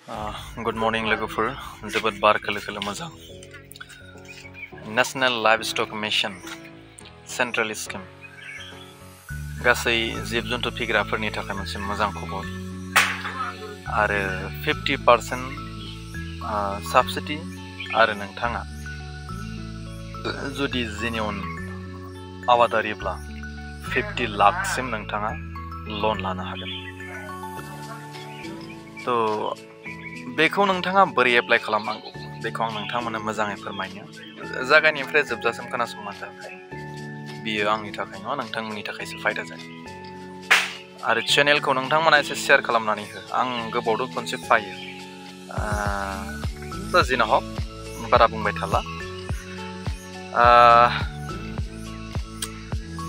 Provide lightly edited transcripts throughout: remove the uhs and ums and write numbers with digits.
Good morning लोगोफोर जोबोद बार खोलो मोजां national livestock mission central scheme गासै जिब जुन्थु फिग्राफोरनि थाखाय मोनसे मोजां खबर आरो 50% साबसिडी आरो नोंथाङा जुदि जेन्युइन आबादारिब्ला 50 लाखसिम नोंथाङा लन लानो हागोन तो बेखौ नोंथाङा बोरै एप्लाइ खालामनांगौ बेखौ आं नोंथांमोननो मोजाङै फोरमायनो जागायनिफ्राय जोबजासिम खोनासंबानो जाबाय बियो आंनि थाखाय नङा नोंथांमोननि थाखायसो फायदा जागोन आरो चेनेलखौ नोंथांमोना एसे शेयार खालामनानै हो आं गोबावदो खनसे फायो जिना हक बारा बुंबाय थाला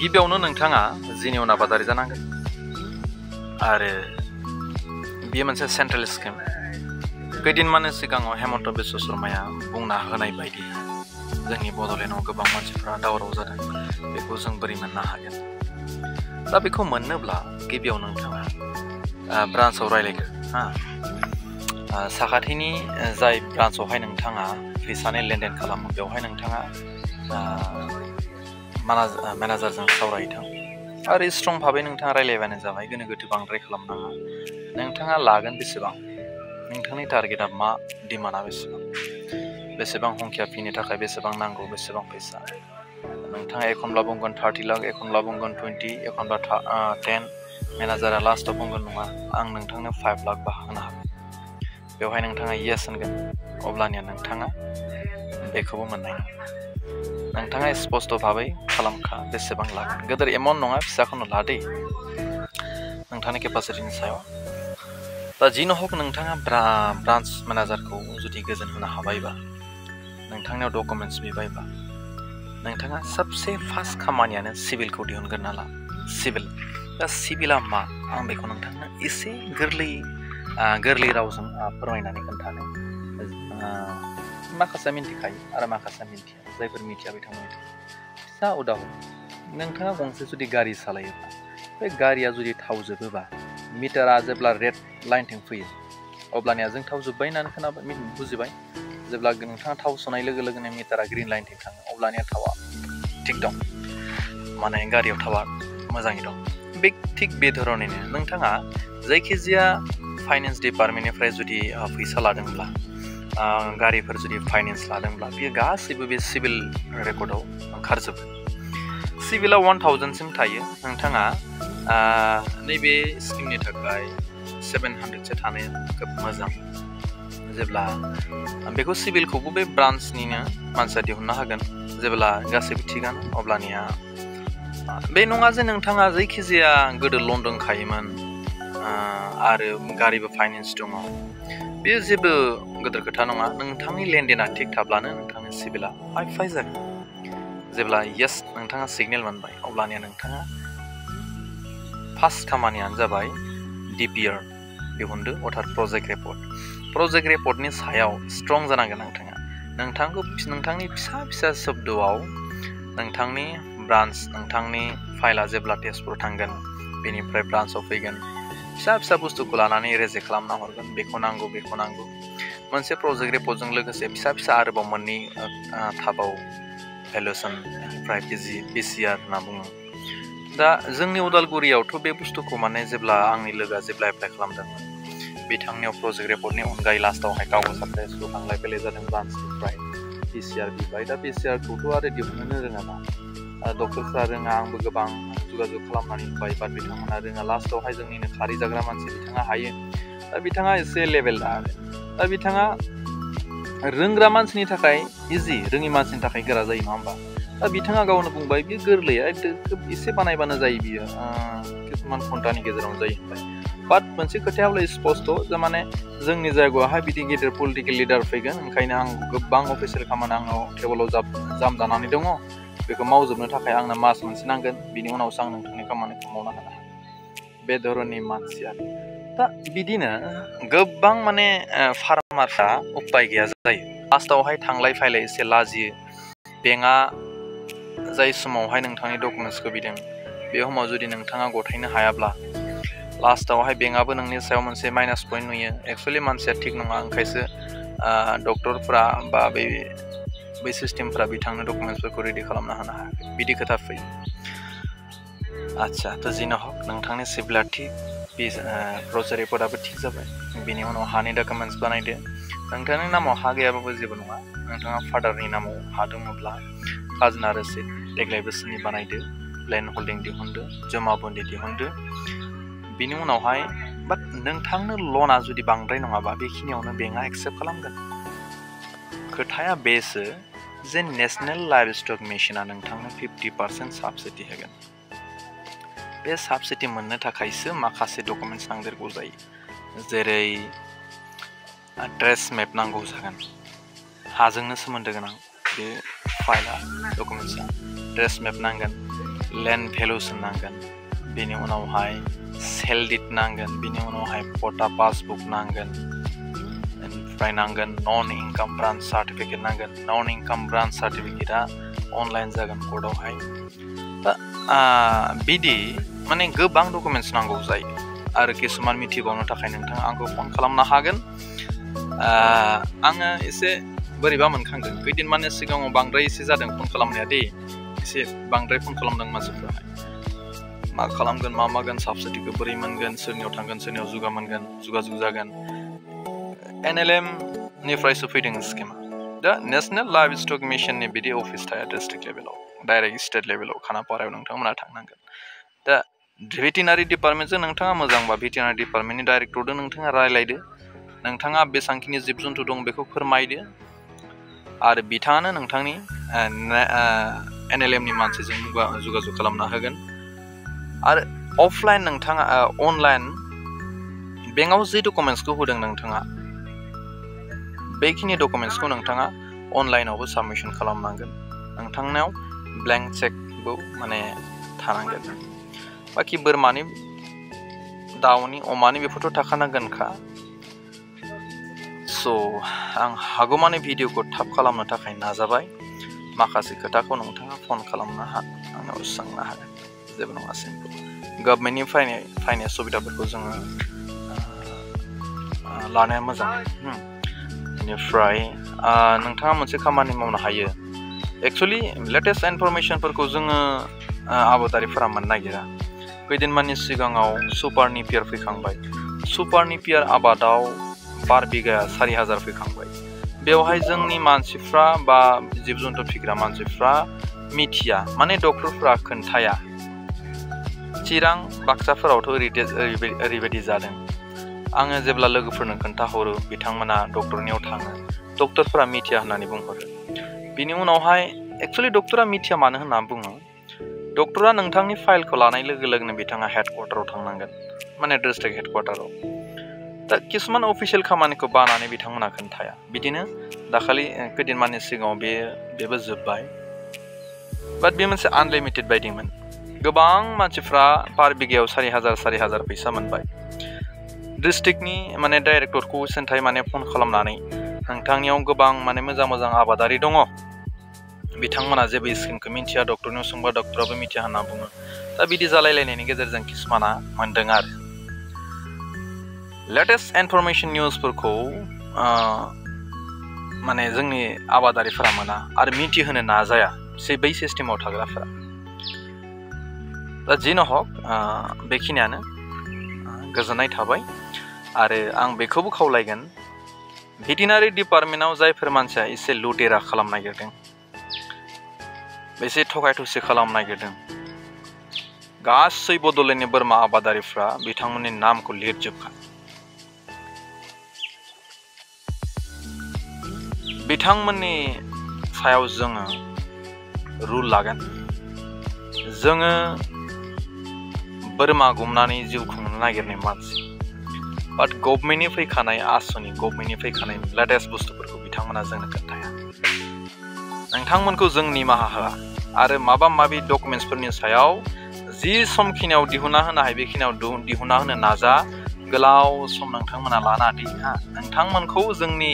गिबियावनो नोंथाङा जेन्युइन आबादारि जानांगोन आरो बेयो मोनसे सेंट्रेल स्किम खैदिनमाननि सिगाङाव हेमन्त बिश्व शर्माया बुंना होनाय बायदि जोंनि बड'लेण्डआव गोबां मानसिफ्रा दावराव जादों बेखौ जों बोरै मोननो हागोन दा बेखौ मोननोब्ला गिबियाव नोंथाङा ब्रान्चआव रायलायगोन साखाथिनि जाय ब्रान्चआवहाय नोंथाङा फैसानि लेनदेन खालामो बेवहाय नोंथाङा मेनेजारजों सावरायथों आरो स्ट्रं भाबै नोंथाङा रायलायबानो जाबाय गोनो गोथो बांद्राय खालामनाङा नोंथाङा लागोन बेसेबां नोंथांनि टारगेटआ मा डिमान्डआ बेसेबां हंखिया फिनो थाखाय बेसेबां नांगौ बेसेबां फैसा नोंथाङा एखनब्ला बुंगोन 30 लाख एखनब्ला बुंगोन 20 एखनब्ला 10 मेनेजारा लास्टआव बुंगोन नङा आं नोंथांनो 5 लाख बा होनो हागोन बेवहाय नोंथाङा येस होनगोन अब्लानिया नोंथाङा बेखौबो मोननाय नोंथाङा स्पष्ट भाबै खालामखा बेसेबां लागोन गोदोर एमाउन्ट नङा फिसाखौनो लादे नोंथांनि केपासिटिनि सायाव दा जिनो हक नोंथाङा ब्रान्च मेनेजारखौ जुदि गोजोन होनो हाबायबा नोंथांनियाव डकुमेन्ट्स बिबायबा नोंथाङा सबसे फार्स्ट खामानियानो सिभिलखौ दिहुनग्रोना ला सिभिल दा सिभिला मा आं बेखौ नोंथांनो एसे गोरलै रावजों फोरमायनानै खोन्थानो माखासे मिन्थिखायो आरो माखासे मिन्थिया जायफोर मिथिया बिथांमोननि फिसा उदाहरन नोंथाङा गंसे जुदि गारि सालायोब्ला बे गारिया जुदि थाव जोबोबा मिटारा जेब्ला रेड लाइनथिं फैयो अब्लानिया जों थाव जोब्बाय होननानै खोनाबाय बुजिबाय जेब्ला नोंथाङा थाव सोनाय लोगो लोगोनो मिटारा ग्रिन लाइनथिं थाङो अब्लानिया थावा थिग दं माने गारियाव थावा मोजाङै दं बे थिग बे धरनैनो नोंथाङा जायखिजाया फाइनेन्स डिपार्टमेन्टनिफ्राय जुदि फैसा लादोंब्ला गारिफोर जुदि फाइनेन्स लादोंब्ला बेयो गासैबो बे सिभिल रेकर्डआव ओंखारजोबो सिभिला 1000सिम थायो नोंथाङा नैबे स्किमनि थाखाय 700सो थानाया खोब मोजां जेब्ला बेखौ सिभिलखौबो बे ब्रान्चनिनो मानसिया दिहुननो हागोन जेब्ला गासैबो थिगानो अब्लानिया बे नङा जे नोंथाङा जायखिजाया गोदो लन दंखायोमोन आरो गारिबो फाइनेन्स दङ बेयो जेबो गोदोर खोथा नङा नोंथांनि लेनदेना थिग थाब्लानो नोंथांनि सिभिला फाइ जागोन जेब्ला येस नोंथाङा सिगनेल मोनबाय अब्लानिया नोंथाङा फार्स्ट खामानियानो जाबाय डिपिआर दिहुनदो अर्थात प्रजेक्ट रिपर्टनि सायाव स्ट्रं जानांगोन नोंथांनि फिसा शब्दआव नोंथांनि ब्रान्च नोंथांनि फाइला जेब्ला तेजपुर थांगोन बेनिफ्राय ब्रान्चआव फैगोन फिसा बुस्थुखौ लानानै रेजेक्ट खालामना हरगोन बेखौ नांगौ मोनसे प्रजेक्ट रिपर्टजों लोगोसे फिसा आरोबाव मोननै थाबाव भ्यालुएसन ओमफ्राय पिसिआर होनना बुङो दा जोंनि उदालगुरियावथ' बे बुस्थुखौ माने जेब्ला आंनि लोगोआ जेब्ला एप्लाइ खालामदोंमोन बिथांनियाव प्रजेक्ट रिपर्टनि अनगायै लास्टआवहाय कागज साप्लाइखौ थांलाय फैलाय जादों ब्रान्चनिफ्राय पिसिआर बिबाय दा पिसिआरखौथ' आरो दिहुननो रोङाना डक्टरफ्रा रोङा आंबो गोबां जगाजग खालामनानै होबाय बाट बिथांमोना रोङा लास्टआवहाय जोंनिनो खारि जाग्रा मानसि बिथाङा हायो दा बिथाङा एसे लेभेल दा दा बिथाङा रोंग्रा मानसिनि थाखाय इजि रोङि मानसिनि थाखाय गोरा जायो नङा होमबा दा बिथाङा गावनो बुंबाय बियो गोरलैया एसे बानायबानो जायो बियो किसुमान घन्टानि गेजेरावनो जायो होनबाय बाट मोनसे खोथाया हले स्पष्ट जे माने जोंनि जायगायावहाय बिदि गेदेर पलिटिकेल लिडार फैगोन ओंखायनो आं गोबां अफिसियेल खामानि आंनाव टेबोलाव जाम जानानै दङ बेखौ मावजोबनो थाखाय आंनो मास मोनसे नांगोन बिनि उनावसो आं नोंथांनि खामानिखौ मावनो हागोन बे धरननि मानसिया दा बिदिनो गोबां माने फार्मारफ्रा उपाय गैया जायो लास्टआवहाय थांलाय फैलाय एसे लाजियो बेंकआ जाय समावहाय नोंथांनि डकुमेन्ट्सखौ बिदों बे समाव जुदि नोंथाङा गथायनो हायाब्ला लास्टावहाय बेंकआबो नोंनि सायाव मोनसे माइनास पइन्ट नुयो एक्चुअलि मानसिया थिग नङा ओंखायसो डक्टरफ्रा बा बै सिस्टेमफ्रा बिथांनो डकुमेन्ट्सफोरखौ रेडि खालामना होनो हायाखै बिदि खोथा फैयो आच्छा थ' जिनो हक नोंथांनि सिबिला थिग प्रजेक्ट रिपर्टआबो थिग जाबाय बिनि उनाव हानि डकुमेन्ट्स बानायदो नोंथांनि नामाव हा गैयाबाबो जेबो नङा नोंथाङा फादारनि नामाव हा दङब्ला खाजोना रसिद देग्लाय बोसोरनि बानायदो लेन्ड हल्डिं दिहुनदो जमा बन्दी दिहुनदो बिनि उनावहाय बाट नोंथांनो लना जुदि बांद्राय नङाबा बेखिनियावनो बेंकआ एक्सेप्ट खालामगोन खोथाया बेसो जे नेशनेल लाइभस्टक मिशनआ नोंथांनो 50% साबसिडि होगोन बे साबसिडि मोननो थाखायसो माखासे डकुमेन्ट्स नांदेरगौ जायो जेरै ट्रेस मेप नांगौ जागोन हाजोंनो सोमोन्दो गोनां बे फाइलआ डकुमेन्ट्सआ ट्रेस मेप नांगोन लेन्ड भेलुसन नांगोन बेनि उनावहाय सेल डिड नांगोन बिनि उनावहाय पटा पासबुक नांगोन ओमफ्राय नांगोन नन इनकाम ब्रान्च सार्टिफिकेट नांगोन नन इनकाम ब्रान्च सार्टिफिकेटआ अनलाइन जागोन कर्टआवहाय बिदि माने गोबां डकुमेन्ट्स नांगौ जायो आरो किसुमान मिथिबावनो थाखाय नोंथाङा आंखौ फन खालामनो हागोन आङो एसे बोरैबा मोनखांदों खैदिन माने सिगाङाव बांद्राय एसे जादों फन खालामनाया दे एसे बांद्राय फन खालामदों मानसिफ्राहाय मा खालामगोन मा मागोन साबसिडिखौ बोरै मोनगोन सोरनियाव थांगोन सोरनियाव जुगाजुग जागोन NLM निफ्रायसो फैदों स्किमा दा नेशनेल लाइभस्टक मिशननि बिदि अफिस थाया डिस्ट्रिक्ट लेभेलाव डाइरेक्ट स्टेट लेभेलाव खानापारायाव नोंथांमोना थांनांगोन दा भेटेनारि डिपार्टमेन्टजों नोंथाङा मोजांबा भेटेनारि डिपार्टमेन्टनि डाइरेक्टरजों नोंथाङा रायलायदो नोंथाङा बेसांखिनि जिब जुन्थु दं बेखौ फोरमायदो आरो बिथाङानो नोंथांनि NLM नि मानसिजों जुगाजुग खालामना होगोन आरो अफलाइन नोंथाङा अनलाइन बेंकआव जे डकुमेन्ट्सखौ होदों नोंथाङा बेखिनि डकुमेन्ट्सखौ नोंथाङा अनलाइनावबो साबमिशन खालामनांगोन नोंथांनाव ब्लेंक चेकबो माने थानांगोन बाखि बोरमानि दाउनि अमानि बेफोरथ' थाखानांगोनखा स' आं हागौमानि भिडिअखौ थाब खालामनो थाखाय नाजाबाय माखासे खोथाखौ नोंथाङा फन खालामनो आंनाव सोंनो हागोन जेबो नङा सिम्पोल गभर्नमेन्टनि फैनाय सुबिदाफोरखौ जोङो लानाया मोजां बेनिफ्राय नोंथाङा मोनसे खामानि मावनो हायो एक्चुअलि लेटेस्ट इनफरमेशनफोरखौ जोङो आबादारिफोरा मोननो नागिरा खैदिनमाननि सिगाङाव सुपार निपियार फैखांबाय सुपार निपियार आबादाव पार बिघा 4000 फैखांबाय बेवहाय जोंनि मानसिफ्रा बा जिब जुन्थु फिग्रा मानसिफ्रा मिथिया माने डक्टरफ्रा खोन्थाया चिरां बाक्साफोरावथ' ओरैबायदि जादों आङो जेब्ला लोगोफोरनो खोन्थाहरो बिथांमोना डक्टरनियाव थाङो डक्टरफोरा मिथिया होननानै बुंहरो बिनि उनावहाय एक्चुअलि डक्टरा मिथिया मानो होनना बुङो डक्टरा नोंथांनि फाइलखौ लानाय लोगो लोगोनो बिथाङा हेडक्वार्टाराव थांनांगोन माने डिस्ट्रिक्ट हेडक्वार्टाराव दा किसुमान अफिसियेल खामानिखौ बानानै बिथांमोना खोन्थाया बिदिनो दाखालि खैदिनमाननि सिगाङाव बेबो जोब्बाय बाट बे मोनसे आनलिमिटेड बायदिमोन गोबां मानसिफ्रा पार बिघायाव 4000 फैसा मोनबाय डिस्ट्रिक्टनि माने डाइरेक्टरखौ सेन्टाय माने फन खालामनानै नोंथांनियाव गोबां माने मोजां आबादारि दङ बिथांमोना जेबो स्किमखौ मिथिया डक्टरनियाव सोंबा डक्टराबो मिथिया होनना बुङो दा बिदि जालायलायनायनि गेजेरजों किसुमाना मोनदों आरो लेटेस्ट इनफरमेशन निउसफोरखौ माने जोंनि आबादारिफोरा मोना आरो मिथिहोनो नाजाया बै सिस्टेमाव थाग्राफोरा दा जिनो हक बेखिनियानो गोजोननाय थाबाय आरो आं बेखौबो खावलायगोन भेटेनारि डिपार्टमेन्टआव जायफोर मानसिया एसे लुटेरा खालामनो नागिरदों एसे थगाय थसि खालामनो नागिरदों गासै बड'लेण्डनि बोरमा आबादारिफ्रा बिथांमोननि नामखौ लिरजोबखा बिथांमोननि सायाव जोङो रुल लागोन जोङो बोरमा गुमनानै जिउ खुंनो नागिरनाय मानसि बाट गभर्नमेन्टनि फैखानाय आसनि गभर्नमेन्टनि फैखानाय लेटेस्ट बुस्थुफोरखौ बिथांमोना जोंनो खोन्थाया नोंथांमोनखौ जों निमाहा होआ आरो माबा माबि डकुमेन्ट्सफोरनि सायाव जि समखिनियाव दिहुनना होनो हायो बेखिनियाव दिहुनना होनो नाजा गोलाव सम नोंथांमोना लाना हा नोंथांमोनखौ जोंनि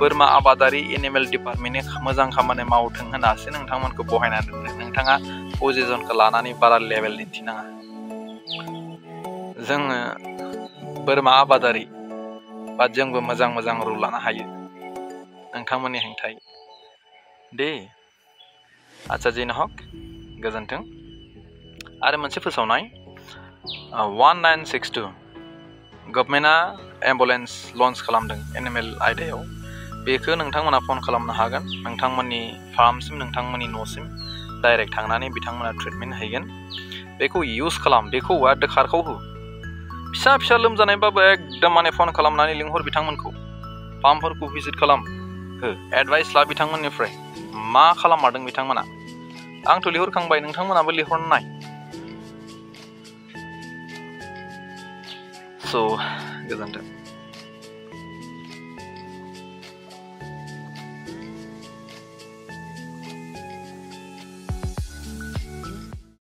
बोरमा आबादारि एनिमेल डिपार्टमेन्टनि मोजां खामानि मावथों होनासो नोंथांमोनखौ बहायना दोनदों नोंथाङा पजिसनखौ लानानै बारा लेभेल दिन्थिनाङा जोङो बोरमा आबादारि बा जोंबो मोजां मोजां रुल लानो हायो नोंथांमोननि हेंथायै दे आच्चा जिनो हक गोजोन्थों आरो मोनसे फोसावनाय 1962 गभर्नमेन्टआ एम्बुलेन्स लन्च खालामदों एनिमेल आयदायाव बेखौ नोंथांमोना फन खालामनो हागोन नोंथांमोननि फार्मसिम नोंथांमोननि न'सिम डाइरेक्ट थांनानै बिथांमोना ट्रिटमेन्ट हैगोन बेखौ इउज खालाम बेखौ खारखौ हो फिसा फिसा लोमजानायबाबो एकदम माने फन खालामनानै लिंहर बिथांमोनखौ फार्मफोरखौ भिजिट खालाम हो एडभाइस ला बिथांमोननिफ्राय मा खालाममारदों बिथांमोना आंथ' लिंहरखांबाय नोंथांमोनाबो लिंहरनाय स' गोजोन्थों